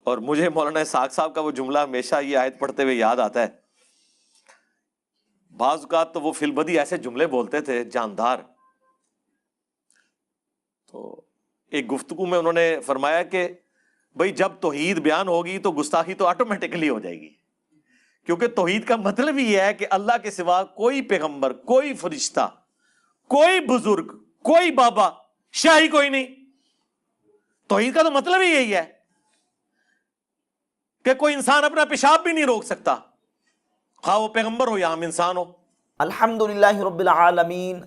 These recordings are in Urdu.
اور مجھے مولانا اسحاق صاحب کا وہ جملہ ہمیشہ یہ آیت پڑھتے ہوئے یاد آتا ہے. بعض اوقات تو وہ فی البدی ایسے جملے بولتے تھے جاندار. تو ایک گفتگو میں انہوں نے فرمایا کہ بھئی جب توحید بیان ہوگی تو گستاخی تو آٹومیٹکلی ہو جائے گی، کیونکہ توحید کا مطلب ہی یہ ہے کہ اللہ کے سوا کوئی پیغمبر، کوئی فرشتہ، کوئی بزرگ، کوئی بابا، شاہی کوئی نہیں. توحید کا تو مطلب ہی یہی ہے کہ کوئی انسان اپنا پیشاب بھی نہیں روک سکتا، خواہ وہ پیغمبر ہو یا عام انسان ہو. الحمدللہ رب العالمین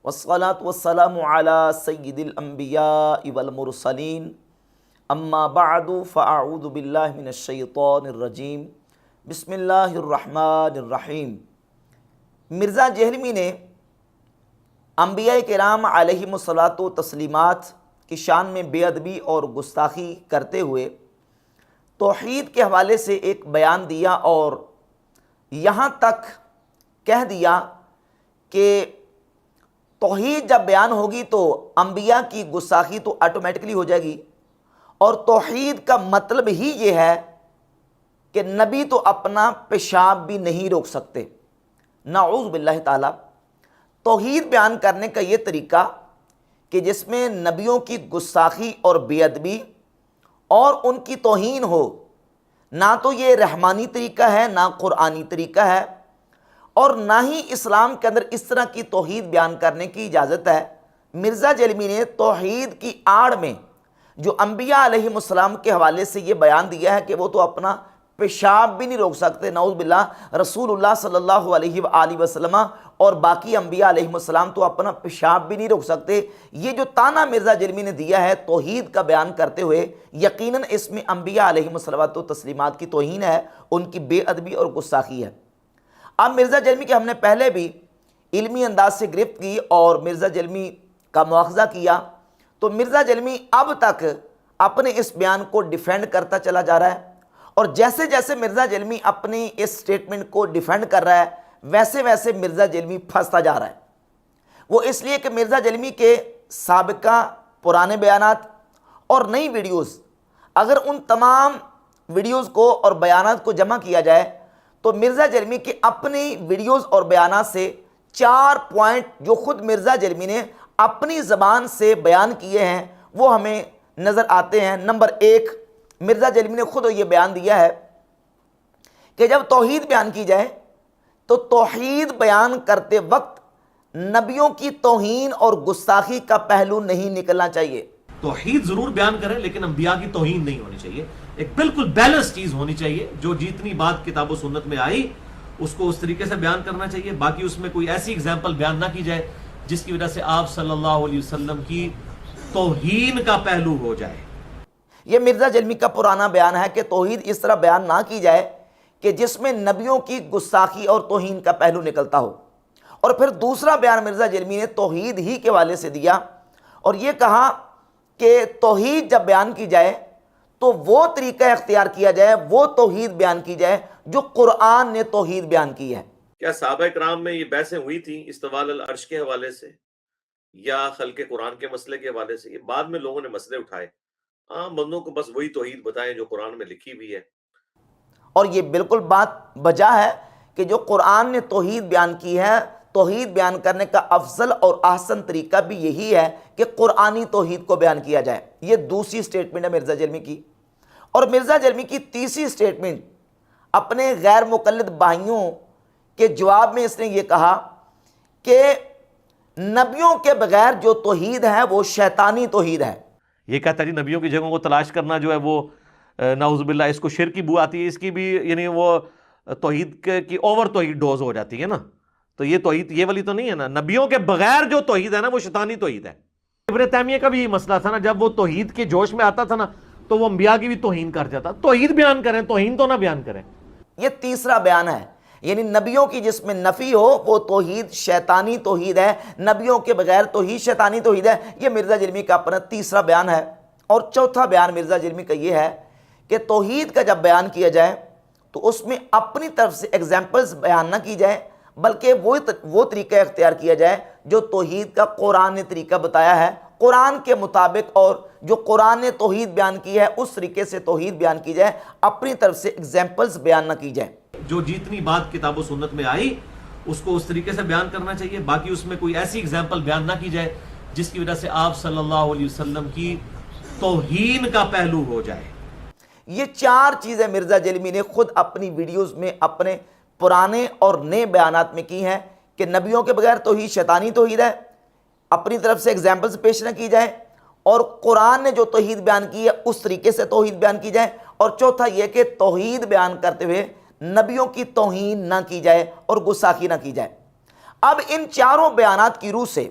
والصلاة والسلام علی سید الانبیاء والمرسلین، اما بعد فاعوذ باللہ من الشیطان الرجیم، بسم اللہ الرحمن الرحیم. مرزا جہلمی نے انبیاء کرام علیہم الصلاۃ و تسلیمات کی شان میں بے ادبی اور گستاخی کرتے ہوئے توحید کے حوالے سے ایک بیان دیا، اور یہاں تک کہہ دیا کہ توحید جب بیان ہوگی تو انبیاء کی گستاخی تو آٹومیٹکلی ہو جائے گی، اور توحید کا مطلب ہی یہ ہے کہ نبی تو اپنا پیشاب بھی نہیں روک سکتے. نعوذ باللہ تعالی. توحید بیان کرنے کا یہ طریقہ کہ جس میں نبیوں کی گستاخی اور بے ادبی اور ان کی توہین ہو، نہ تو یہ رحمانی طریقہ ہے، نہ قرآنی طریقہ ہے، اور نہ ہی اسلام کے اندر اس طرح کی توحید بیان کرنے کی اجازت ہے. مرزا جہلمی نے توحید کی آڑ میں جو انبیاء علیہم السلام کے حوالے سے یہ بیان دیا ہے کہ وہ تو اپنا پیشاب بھی نہیں روک سکتے، نعوذ باللہ، رسول اللہ صلی اللہ علیہ وآلہ وسلم اور باقی انبیاء علیہم السلام تو اپنا پیشاب بھی نہیں روک سکتے. یہ جو تانا مرزا جہلمی نے دیا ہے توحید کا بیان کرتے ہوئے، یقیناً اس میں انبیاء علیہم الصلوۃ والتسلیمات کی توہین ہے، ان کی بے ادبی اور گستاخی ہے. اب مرزا جہلمی کے ہم نے پہلے بھی علمی انداز سے گرفت کی اور مرزا جہلمی کا مواخذہ کیا، تو مرزا جہلمی اب تک اپنے اس بیان کو ڈیفینڈ کرتا چلا جا رہا ہے، اور جیسے جیسے مرزا جہلمی اپنی اس سٹیٹمنٹ کو ڈیفینڈ کر رہا ہے ویسے ویسے مرزا جہلمی پھنستا جا رہا ہے. وہ اس لیے کہ مرزا جہلمی کے سابقہ پرانے بیانات اور نئی ویڈیوز، اگر ان تمام ویڈیوز کو اور بیانات کو جمع کیا جائے تو مرزا جہلمی کے اپنی ویڈیوز اور بیانات سے 4 پوائنٹ جو خود مرزا جہلمی نے اپنی زبان سے بیان کیے ہیں وہ ہمیں نظر آتے ہیں. نمبر 1، مرزا جہلمی نے خود یہ بیان دیا ہے کہ جب توحید بیان کی جائے تو توحید بیان کرتے وقت نبیوں کی توہین اور گستاخی کا پہلو نہیں نکلنا چاہیے. توحید ضرور بیان کریں لیکن انبیاء کی توہین نہیں ہونی چاہیے. ایک بالکل بیلنس چیز ہونی چاہیے، جو جتنی بات کتاب و سنت میں آئی اس کو اس طریقے سے بیان کرنا چاہیے. باقی اس میں کوئی ایسی اگزامپل بیان نہ کی جائے جس کی وجہ سے آپ صلی اللہ علیہ وسلم کی توہین کا پہلو ہو جائے. یہ مرزا جہلمی کا پرانا بیان ہے کہ توحید اس طرح بیان نہ کی جائے کہ جس میں نبیوں کی گستاخی اور توہین کا پہلو نکلتا ہو. اور پھر دوسرا بیان مرزا جہلمی نے توحید ہی کے حوالے سے دیا اور یہ کہا کہ توحید جب بیان کی جائے تو وہ طریقہ اختیار کیا جائے، وہ توحید بیان کی جائے جو قرآن نے توحید بیان کی ہے. کیا صحابہ کرام میں یہ بحثیں ہوئی تھیں استواء العرش کے حوالے سے یا خلق قرآن کے مسئلے کے حوالے سے؟ یہ بعد میں لوگوں نے مسئلے اٹھائے. عام بندوں کو بس وہی توحید بتائیں جو قرآن میں لکھی ہوئی ہے. اور یہ بالکل بات بجا ہے کہ جو قرآن نے توحید بیان کی ہے، توحید بیان کرنے کا افضل اور احسن طریقہ بھی یہی ہے کہ قرآنی توحید کو بیان کیا جائے. یہ دوسری سٹیٹمنٹ ہے مرزا جہلمی کی. اور مرزا جہلمی کی تیسری سٹیٹمنٹ اپنے غیر مقلد بھائیوں کے جواب میں اس نے یہ کہا کہ نبیوں کے بغیر جو توحید ہے وہ شیطانی توحید ہے. یہ کہتا ہے جی نبیوں کی جگہوں کو تلاش کرنا جو ہے وہ نعوذ باللہ اس کو شرک کی بو آتی ہے، اس کی بھی یعنی وہ توحید کی اوور توحید ڈوز ہو جاتی ہے نا. تو یہ توحید یہ والی تو نہیں ہے نا. نبیوں کے بغیر جو توحید ہے نا وہ شیطانی توحید ہے. ابن تیمیہ کا بھی یہ مسئلہ تھا نا، جب وہ توحید کے جوش میں آتا تھا نا تو وہ انبیاء کی بھی توہین کر جاتا. توحید بیان کریں، توہین تو نہ بیان کریں. یہ تیسرا بیان ہے، یعنی نبیوں کی جس میں نفی ہو وہ توحید شیطانی توحید ہے، نبیوں کے بغیر توحید شیطانی توحید ہے. یہ مرزا جہلمی کا اپنا تیسرا بیان ہے. اور چوتھا بیان مرزا جہلمی کا یہ ہے کہ توحید کا جب بیان کیا جائے تو اس میں اپنی طرف سے ایگزامپلز بیان نہ کی جائے بلکہ وہ طریقہ اختیار کیا جائے جو توحید کا قرآن نے طریقہ بتایا ہے، قرآن کے مطابق اور جو قرآن نے توحید بیان کی ہے اس طریقے سے توحید بیان کی جائے, اپنی طرف سے ایگزامپلز بیان نہ کی جائے. جو جتنی بات کتاب و سنت میں آئی اس کو اس طریقے سے بیان کرنا چاہیے, باقی اس میں کوئی ایسی اگزامپل بیان نہ کی جائے جس کی وجہ سے آپ صلی اللہ علیہ وسلم کی توہین کا پہلو ہو جائے. یہ 4 چیزیں مرزا جیلمی نے خود اپنی ویڈیوز میں اپنے پرانے اور نئے بیانات میں کی ہیں کہ نبیوں کے بغیر توحید شیطانی توحید ہے, اپنی طرف سے ایگزامپلز پیش نہ کی جائے, اور قرآن نے جو توحید بیان کی ہے اس طریقے سے توحید بیان کی جائے, اور چوتھا یہ کہ توحید بیان کرتے ہوئے نبیوں کی توہین نہ کی جائے اور گستاخی نہ کی جائے. اب ان 4 بیانات کی روح سے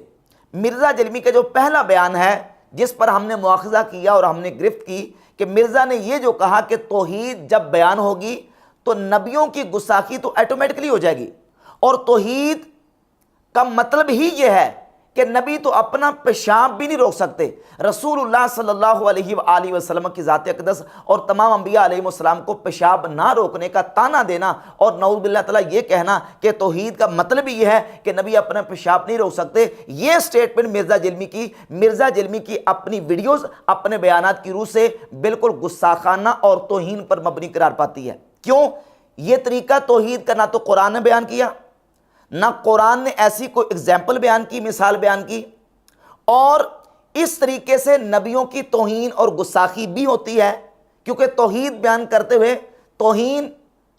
مرزا جیلمی کا جو پہلا بیان ہے جس پر ہم نے مواخذہ کیا اور ہم نے گرفت کی کہ مرزا نے یہ جو کہا کہ توحید جب بیان ہوگی تو نبیوں کی گستاخی تو ایٹومیٹکلی ہو جائے گی, اور توحید کا مطلب ہی یہ ہے کہ نبی تو اپنا پیشاب بھی نہیں روک سکتے. رسول اللہ صلی اللہ علیہ وآلہ وسلم کی ذات اقدس اور تمام انبیاء علیہ السلام کو پیشاب نہ روکنے کا طعنہ دینا اور نعوذ باللہ تعالیٰ یہ کہنا کہ توحید کا مطلب ہی یہ ہے کہ نبی اپنا پیشاب نہیں روک سکتے, یہ سٹیٹمنٹ مرزا جیلمی کی اپنی ویڈیوز اپنے بیانات کی روح سے بالکل گستاخانہ اور توہین پر مبنی قرار پاتی ہے. کیوں؟ یہ طریقہ توحید کا نہ تو قرآن نے بیان کیا, نہ قرآن نے ایسی کوئی اگزامپل بیان کی, مثال بیان کی, اور اس طریقے سے نبیوں کی توہین اور گستاخی بھی ہوتی ہے کیونکہ توحید بیان کرتے ہوئے توہین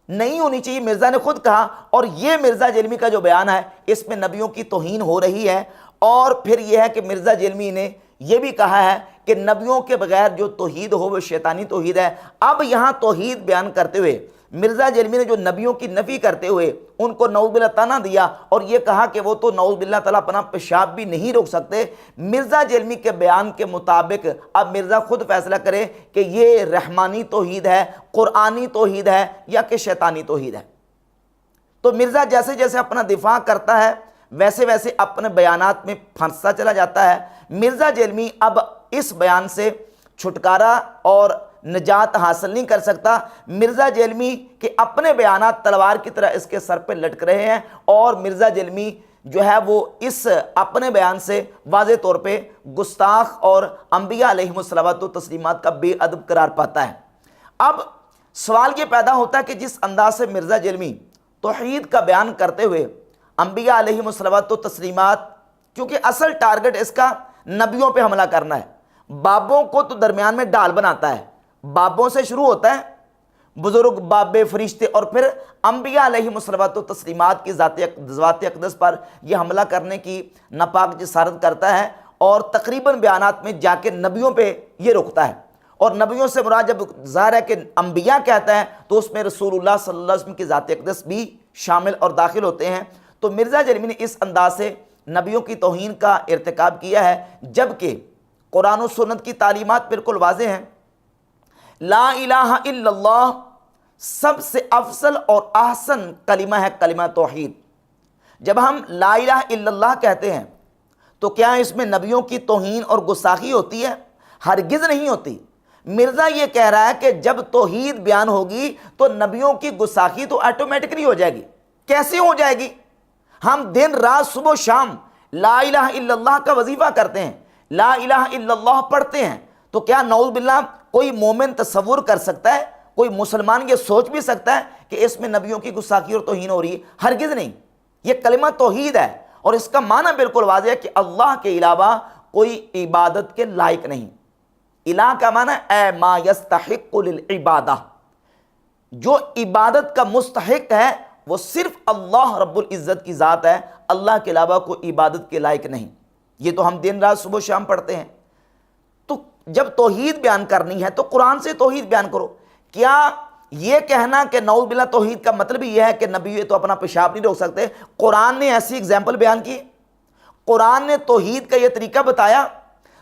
نہیں ہونی چاہیے, مرزا نے خود کہا. اور یہ مرزا جیلمی کا جو بیان ہے اس میں نبیوں کی توہین ہو رہی ہے. اور پھر یہ ہے کہ مرزا جیلمی نے یہ بھی کہا ہے کہ نبیوں کے بغیر جو توحید ہو وہ شیطانی توحید ہے. اب یہاں توحید بیان کرتے ہوئے مرزا جیلمی نے جو نبیوں کی نفی کرتے ہوئے ان کو نعوذ باللہ طعنہ دیا اور یہ کہا کہ وہ تو نعوذ باللہ تعالیٰ اپنا پیشاب بھی نہیں روک سکتے, مرزا جیلمی کے بیان کے مطابق اب مرزا خود فیصلہ کرے کہ یہ رحمانی توحید ہے, قرآنی توحید ہے یا کہ شیطانی توحید ہے. تو مرزا جیسے جیسے اپنا دفاع کرتا ہے ویسے ویسے اپنے بیانات میں پھنستا چلا جاتا ہے. مرزا جیلمی اب اس بیان سے چھٹکارا اور نجات حاصل نہیں کر سکتا. مرزا جیلمی کے اپنے بیانات تلوار کی طرح اس کے سر پہ لٹک رہے ہیں, اور مرزا جیلمی جو ہے وہ اس اپنے بیان سے واضح طور پہ گستاخ اور انبیاء علیہم الصلوات و تسلیمات کا بے ادب قرار پاتا ہے. اب سوال یہ پیدا ہوتا ہے کہ جس انداز سے مرزا جیلمی توحید کا بیان کرتے ہوئے انبیاء علیہم الصلوات و تسلیمات, کیونکہ اصل ٹارگٹ اس کا نبیوں پہ حملہ کرنا ہے, بابوں کو تو درمیان میں ڈال بناتا ہے, بابوں سے شروع ہوتا ہے, بزرگ بابے فرشتے, اور پھر انبیاء علیہم الصلوات و تسلیمات کی ذات اقدس پر یہ حملہ کرنے کی ناپاک جسارت کرتا ہے, اور تقریباً بیانات میں جا کے نبیوں پہ یہ رکتا ہے. اور نبیوں سے مراد جب ظاہر ہے کہ انبیاء کہتا ہے تو اس میں رسول اللہ صلی اللہ علیہ وسلم کی ذات اقدس بھی شامل اور داخل ہوتے ہیں. تو مرزا جیلمی نے اس انداز سے نبیوں کی توہین کا ارتکاب کیا ہے, جبکہ قرآن و سنت کی تعلیمات بالکل واضح ہیں. لا الہ الا اللہ سب سے افضل اور احسن کلمہ ہے کلمہ توحید. جب ہم لا الہ الا اللہ کہتے ہیں تو کیا اس میں نبیوں کی توہین اور گستاخی ہوتی ہے؟ ہرگز نہیں ہوتی. مرزا یہ کہہ رہا ہے کہ جب توحید بیان ہوگی تو نبیوں کی گستاخی تو آٹومیٹکلی ہو جائے گی. کیسے ہو جائے گی؟ ہم دن رات صبح و شام لا الہ الا اللہ کا وظیفہ کرتے ہیں, لا الہ الا اللہ پڑھتے ہیں, تو کیا نعوذ باللہ کوئی مومن تصور کر سکتا ہے, کوئی مسلمان یہ سوچ بھی سکتا ہے کہ اس میں نبیوں کی گستاخی اور توہین ہو رہی ہے؟ ہرگز نہیں. یہ کلمہ توحید ہے اور اس کا معنی بالکل واضح ہے کہ اللہ کے علاوہ کوئی عبادت کے لائق نہیں. الہ کا معنی اے ما یستحق للعبادہ, جو عبادت کا مستحق ہے وہ صرف اللہ رب العزت کی ذات ہے, اللہ کے علاوہ کوئی عبادت کے لائق نہیں. یہ تو ہم دن رات صبح شام پڑھتے ہیں. تو جب توحید بیان کرنی ہے تو قرآن سے توحید بیان کرو. کیا یہ کہنا کہ نعوذ باللہ توحید کا مطلب یہ ہے کہ نبی تو اپنا پیشاب نہیں روک سکتے؟ قرآن نے ایسی اگزامپل بیان کی, قرآن نے توحید کا یہ طریقہ بتایا.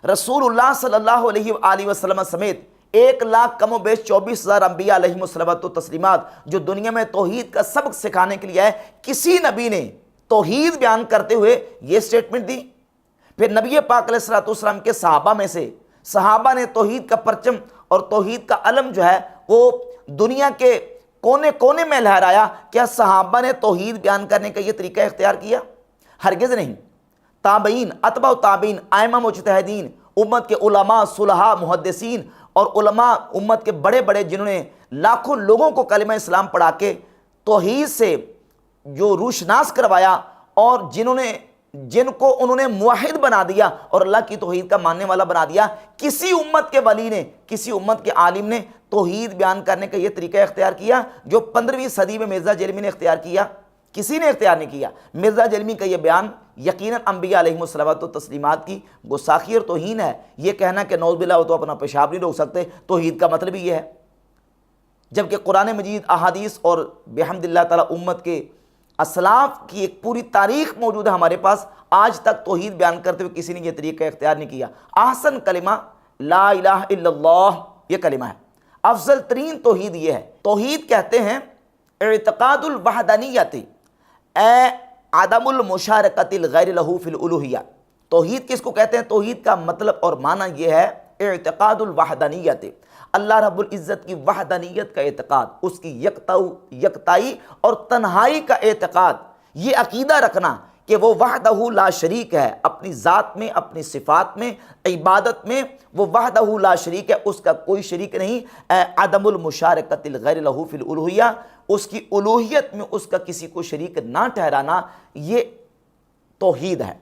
رسول اللہ صلی اللہ علیہ وآلہ وسلم سمیت 1,00,000 کم و بیش 24,000 انبیاء علیہم الصلوات و تسلیمات جو دنیا میں توحید کا سبق سکھانے کے لیے آئے, کسی نبی نے توحید بیان کرتے ہوئے یہ سٹیٹمنٹ دی؟ پھر نبی پاک علیہ الصلوۃ والسلام کے صحابہ میں سے صحابہ نے توحید کا پرچم اور توحید کا علم جو ہے وہ دنیا کے کونے کونے میں لہرایا. کیا صحابہ نے توحید بیان کرنے کا یہ طریقہ اختیار کیا؟ ہرگز نہیں. تابعین، اتباع تابعین، ائمہ مجتہدین امت کے علماء، صلحاء، محدثین اور علماء امت کے بڑے بڑے جنہوں نے لاکھوں لوگوں کو کلمہ اسلام پڑھا کے توحید سے جو روشناس کروایا، اور جن کو انہوں نے موحد بنا دیا اور اللہ کی توحید کا ماننے والا بنا دیا، کسی امت کے ولی نے، کسی امت کے عالم نے توحید بیان کرنے کا یہ طریقہ اختیار کیا جو 15ویں صدی میں مرزا جیلمی نے اختیار کیا؟ کسی نے اختیار نہیں کیا۔ مرزا جیلمی کا یہ بیان یقیناً انبیاء علیہم الصلوۃ والتسلیمات کی گستاخی اور توہین ہے۔ یہ کہنا کہ نعوذ باللہ وہ تو اپنا پیشاب نہیں روک سکتے، توحید کا مطلب ہی یہ ہے، جبکہ قرآن مجید، احادیث اور بحمد اللہ تعالیٰ امت کے اسلاف کی ایک پوری تاریخ موجود ہے ہمارے پاس۔ آج تک توحید بیان کرتے ہوئے کسی نے یہ طریقہ اختیار نہیں کیا۔ احسن کلمہ لا الہ الا اللہ یہ کلمہ ہے، افضل ترین توحید یہ ہے۔ توحید کہتے ہیں اعتقاد الوحدانیت اے عدم المشارکت الغیر لہ فی الالوہیہ۔ توحید کس کو کہتے ہیں؟ توحید کا مطلب اور معنی یہ ہے اعتقاد الوحدانیت، اللہ رب العزت کی وحدانیت کا اعتقاد، اس کی یکتائی اور تنہائی کا اعتقاد، یہ عقیدہ رکھنا کہ وہ وحدہ لا شریک ہے، اپنی ذات میں، اپنی صفات میں، عبادت میں وہ وحدہ لا شریک ہے، اس کا کوئی شریک نہیں۔ عدم المشارکت الغیر لہ فی الالوہیہ، اس کی الوہیت میں اس کا کسی کو شریک نہ ٹھہرانا، یہ توحید ہے۔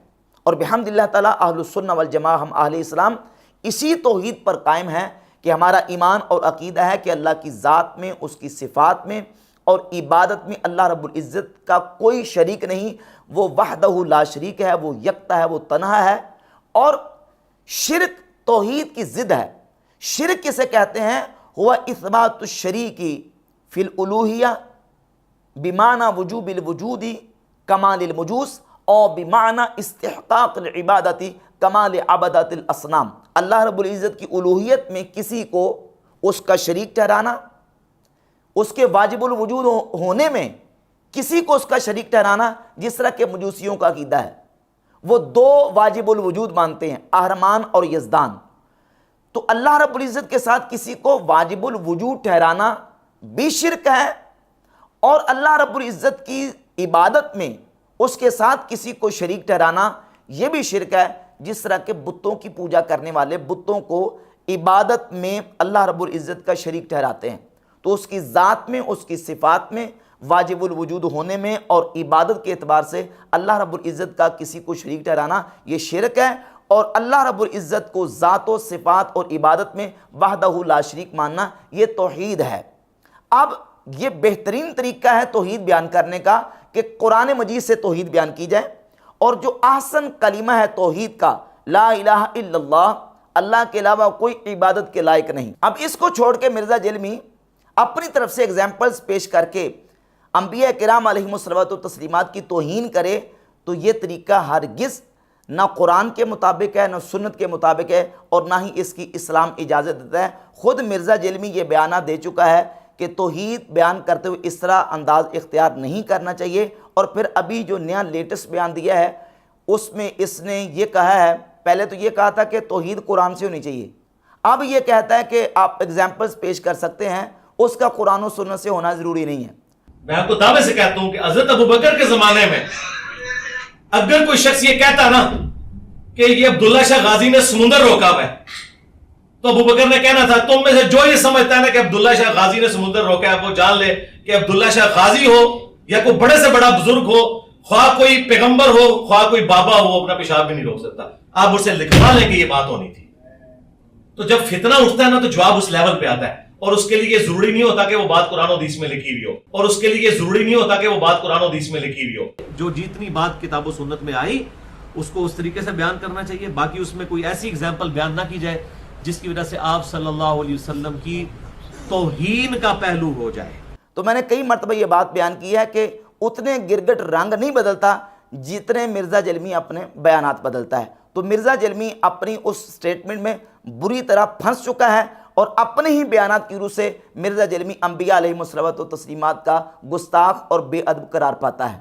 اور بحمد اللہ تعالیٰ اہل السنہ والجماعہ، ہم اہل اسلام اسی توحید پر قائم ہیں کہ ہمارا ایمان اور عقیدہ ہے کہ اللہ کی ذات میں، اس کی صفات میں اور عبادت میں اللہ رب العزت کا کوئی شریک نہیں، وہ وحدہ لا شریک ہے، وہ یکتا ہے، وہ تنہا ہے۔ اور شرک توحید کی ضد ہے۔ شرک کسے کہتے ہیں؟ ہوا اثبات الشریک فی الالوہیہ بمعنی وجوب الوجود کمال المجوس، اور بمعنی استحقاق العبادت کمال عبادت الاصنام۔ اللہ رب العزت کی الوہیت میں کسی کو اس کا شریک ٹھہرانا، اس کے واجب الوجود ہونے میں کسی کو اس کا شریک ٹھہرانا، جس طرح کہ مجوسیوں کا عقیدہ ہے، وہ دو واجب الوجود مانتے ہیں، اہرمان اور یزدان۔ تو اللہ رب العزت کے ساتھ کسی کو واجب الوجود ٹھہرانا بھی شرک ہے، اور اللہ رب العزت کی عبادت میں اس کے ساتھ کسی کو شریک ٹھہرانا یہ بھی شرک ہے، جس طرح کہ بتوں کی پوجا کرنے والے بتوں کو عبادت میں اللہ رب العزت کا شریک ٹھہراتے ہیں۔ تو اس کی ذات میں، اس کی صفات میں، واجب الوجود ہونے میں اور عبادت کے اعتبار سے اللہ رب العزت کا کسی کو شریک ٹھہرانا یہ شرک ہے، اور اللہ رب العزت کو ذات و صفات اور عبادت میں وحدہ لا شریک ماننا یہ توحید ہے۔ اب یہ بہترین طریقہ ہے توحید بیان کرنے کا کہ قرآن مجید سے توحید بیان کی جائے، اور جو احسن کلمہ ہے توحید کا، لا الہ الا اللہ، اللہ کے علاوہ کوئی عبادت کے لائق نہیں۔ اب اس کو چھوڑ کے مرزا جیلمی اپنی طرف سے ایگزامپلز پیش کر کے انبیاء کرام علیہم الصلوۃ والتسلیمات کی توہین کرے، تو یہ طریقہ ہرگز نہ قرآن کے مطابق ہے، نہ سنت کے مطابق ہے، اور نہ ہی اس کی اسلام اجازت دیتا ہے۔ خود مرزا جیلمی یہ بیانہ دے چکا ہے کہ توحید بیان کرتے ہوئے اس طرح انداز اختیار نہیں کرنا چاہیے، اور پھر ابھی جو نیا لیٹسٹ بیان دیا ہے اس میں اس نے یہ کہا ہے، پہلے تو یہ کہا تھا کہ توحید قرآن سے ہونی چاہیے، اب یہ کہتا ہے کہ آپ ایگزامپلز پیش کر سکتے ہیں، اس کا قرآن و سنت سے ہونا ضروری نہیں ہے۔ میں آپ کو دعوے سے کہتا ہوں کہ حضرت ابوبکر کے زمانے میں اگر کوئی شخص یہ کہتا نا کہ یہ عبداللہ شاہ غازی نے سمندر روکا ہوا ہے، تو ابوبکر نے کہنا تھا تم میں سے جو یہ سمجھتا ہے نا کہ عبداللہ شاہ غازی نے سمندر روکا ہے، وہ جان لے کہ عبداللہ شاہ غازی ہو یا کوئی بڑے سے بڑا بزرگ ہو، خواہ کوئی پیغمبر ہو، خواہ کوئی بابا ہو، اپنا پیشاب بھی نہیں روک سکتا۔ آپ اسے لکھوا لیں کہ یہ بات ہونی تھی۔ تو جب فتنہ اٹھتا ہے نا تو جواب اس لیول پہ آتا ہے، اور اس کے لیے یہ ضروری نہیں ہوتا کہ وہ بات قرآن و حدیث میں لکھی ہوئی ہو، اور اس کے لیے یہ ضروری نہیں ہوتا کہ وہ بات قرآن و حدیث میں لکھی ہوئی ہو۔ جو جتنی بات کتاب و سنت میں آئی اس کو اس طریقے سے بیان کرنا چاہیے، باقی اس میں کوئی ایسی اگزامپل بیان نہ کی جائے جس کی وجہ سے آپ صلی اللہ علیہ وسلم کی توہین کا پہلو ہو جائے۔ تو میں نے کئی مرتبہ یہ بات بیان کی ہے کہ اتنے گرگٹ رنگ نہیں بدلتا جتنے مرزا جیلمی اپنے بیانات بدلتا ہے۔ تو مرزا جیلمی اپنی اس سٹیٹمنٹ میں بری طرح پھنس چکا ہے، اور اپنے ہی بیانات کی روح سے مرزا جیلمی انبیاء علیہم الصلوۃ والتسلیمات کا گستاخ اور بے ادب قرار پاتا ہے۔